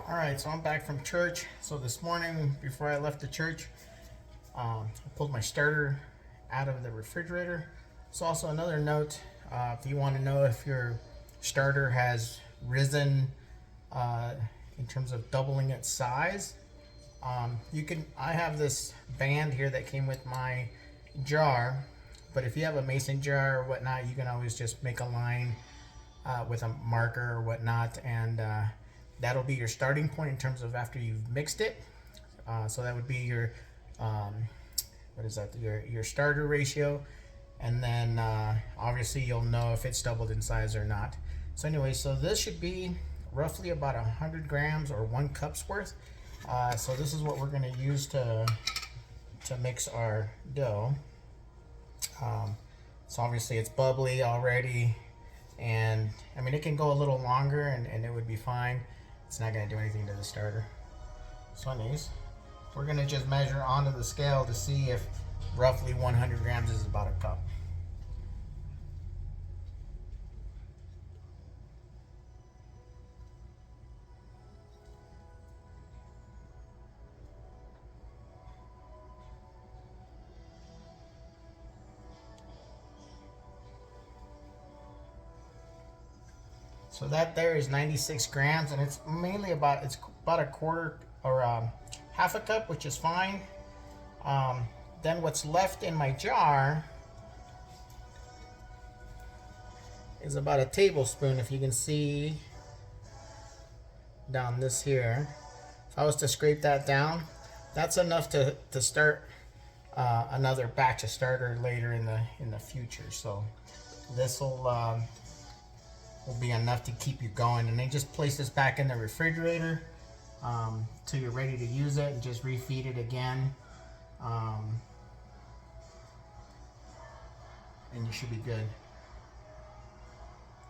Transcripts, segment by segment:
All right, so I'm back from church. So this morning, before I left the church, I pulled my starter out of the refrigerator. So also another note, if you want to know if your starter has risen in terms of doubling its size, you can. I have this band here that came with my jar, but if you have a mason jar or whatnot, you can always just make a line with a marker or whatnot, and that'll be your starting point in terms of after you've mixed it. So that would be your what is that? Your starter ratio, and then obviously you'll know if it's doubled in size or not. So anyway, so this should be roughly about 100 grams or 1 cup's worth. So this is what we're going to use to mix our dough. So obviously it's bubbly already, and I mean it can go a little longer and it would be fine. It's not going to do anything to the starter. So anyways, we're going to just measure onto the scale to see if roughly 100 grams is about a cup. So that there is 96 grams, and it's mainly about a quarter or half a cup, which is fine. Then what's left in my jar is about a tablespoon. If you can see down this here, if I was to scrape that down, that's enough to start another batch of starter later in the future. So this will be enough to keep you going, and then just place this back in the refrigerator till you're ready to use it, and just refeed it again, and you should be good.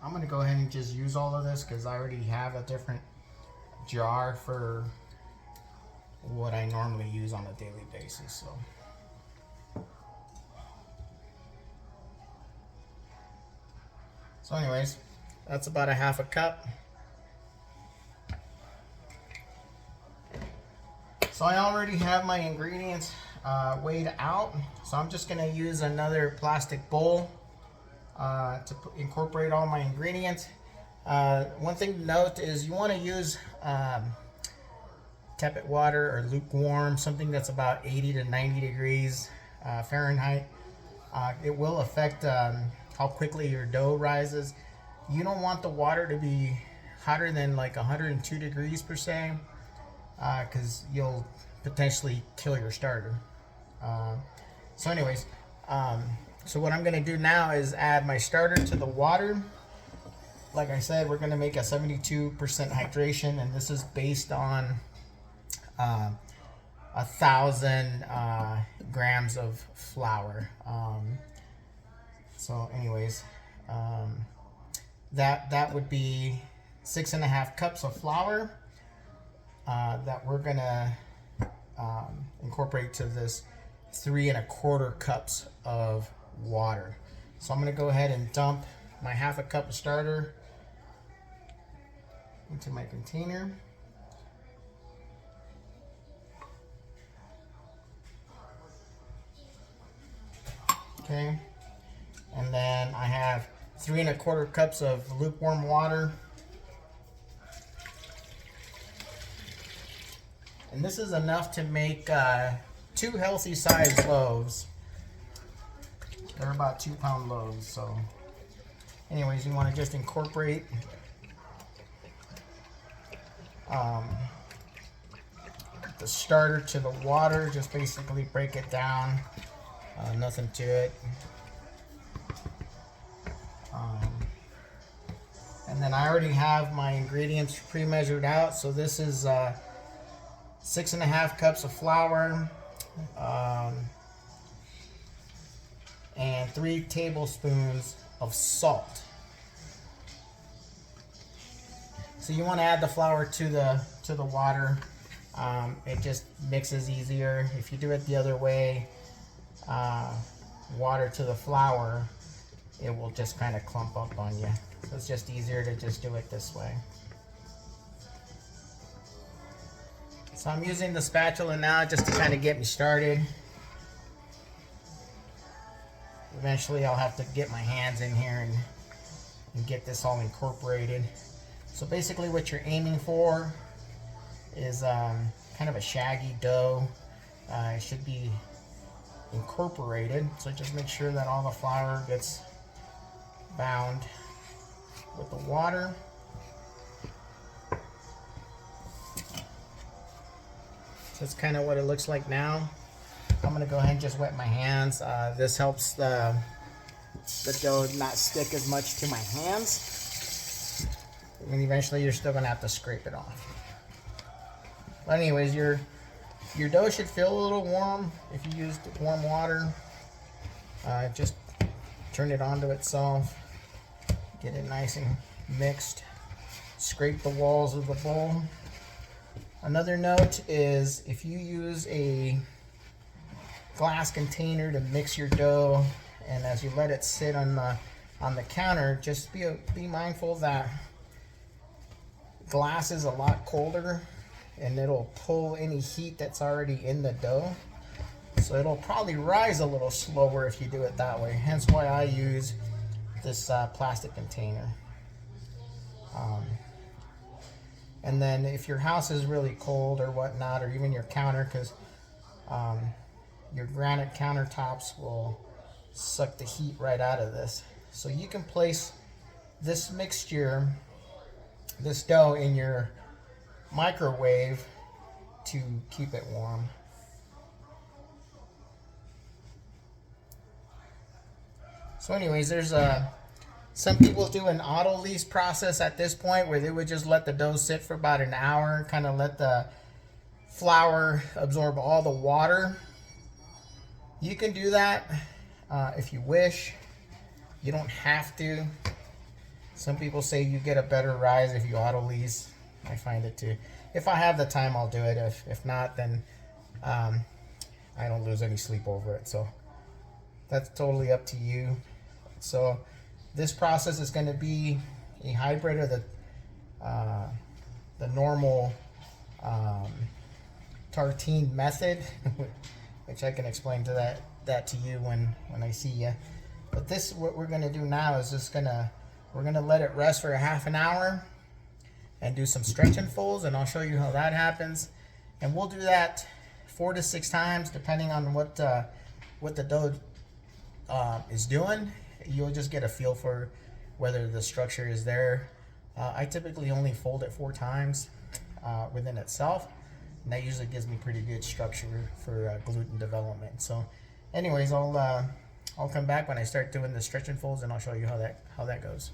I'm gonna go ahead and just use all of this because I already have a different jar for what I normally use on a daily basis. So anyways, that's about a half a cup. So I already have my ingredients weighed out. So I'm just gonna use another plastic bowl to incorporate all my ingredients. One thing to note is you wanna use tepid water or lukewarm, something that's about 80 to 90 degrees Fahrenheit. It will affect how quickly your dough rises. You don't want the water to be hotter than like 102 degrees per se, because you'll potentially kill your starter. So anyways, so what I'm going to do now is add my starter to the water. Like I said, we're going to make a 72% hydration, and this is based on 1,000 grams of flour. So anyways, that would be 6.5 cups of flour that we're gonna incorporate to this 3.25 cups of water. So I'm gonna go ahead and dump my half a cup of starter into my container. Okay, and then I have 3.25 cups of lukewarm water. And this is enough to make 2 healthy sized loaves. They're about 2-pound loaves. So anyways, you want to just incorporate the starter to the water. Just basically break it down. Nothing to it. And then I already have my ingredients pre-measured out. So this is 6.5 cups of flour and 3 tablespoons of salt. So you want to add the flour to the water. It just mixes easier. If you do it the other way, water to the flour, it will just kind of clump up on you. So it's just easier to just do it this way. So I'm using the spatula now just to kind of get me started. Eventually I'll have to get my hands in here and get this all incorporated. So basically what you're aiming for is kind of a shaggy dough. It should be incorporated, so just make sure that all the flour gets bound with the water. So that's kind of what it looks like now. I'm going to go ahead and just wet my hands. This helps the dough not stick as much to my hands. And eventually you're still going to have to scrape it off. But anyways, your dough should feel a little warm if you used warm water. Just turn it onto itself. Get it nice and mixed. Scrape the walls of the bowl. Another note is if you use a glass container to mix your dough, and as you let it sit on the counter, just be mindful that glass is a lot colder and it'll pull any heat that's already in the dough. So it'll probably rise a little slower if you do it that way. Hence why I use this plastic container. And then if your house is really cold or whatnot, or even your counter, because your granite countertops will suck the heat right out of this. So you can place this mixture, this dough, in your microwave to keep it warm. So anyways, there's some people do an autolyse process at this point where they would just let the dough sit for about an hour, kind of let the flour absorb all the water. You can do that if you wish. You don't have to. Some people say you get a better rise if you autolyse. I find it too. If I have the time, I'll do it. If not, then I don't lose any sleep over it. So that's totally up to you. So this process is going to be a hybrid of the normal tartine method, which I can explain that to you when I see you. But this, what we're going to do now is we're going to let it rest for a half an hour and do some stretch and folds, and I'll show you how that happens. And we'll do that 4 to 6 times depending on what the dough is doing. You'll just get a feel for whether the structure is there. I typically only fold it 4 times within itself, and that usually gives me pretty good structure for gluten development. So anyways, I'll come back when I start doing the stretch and folds, and I'll show you how that goes.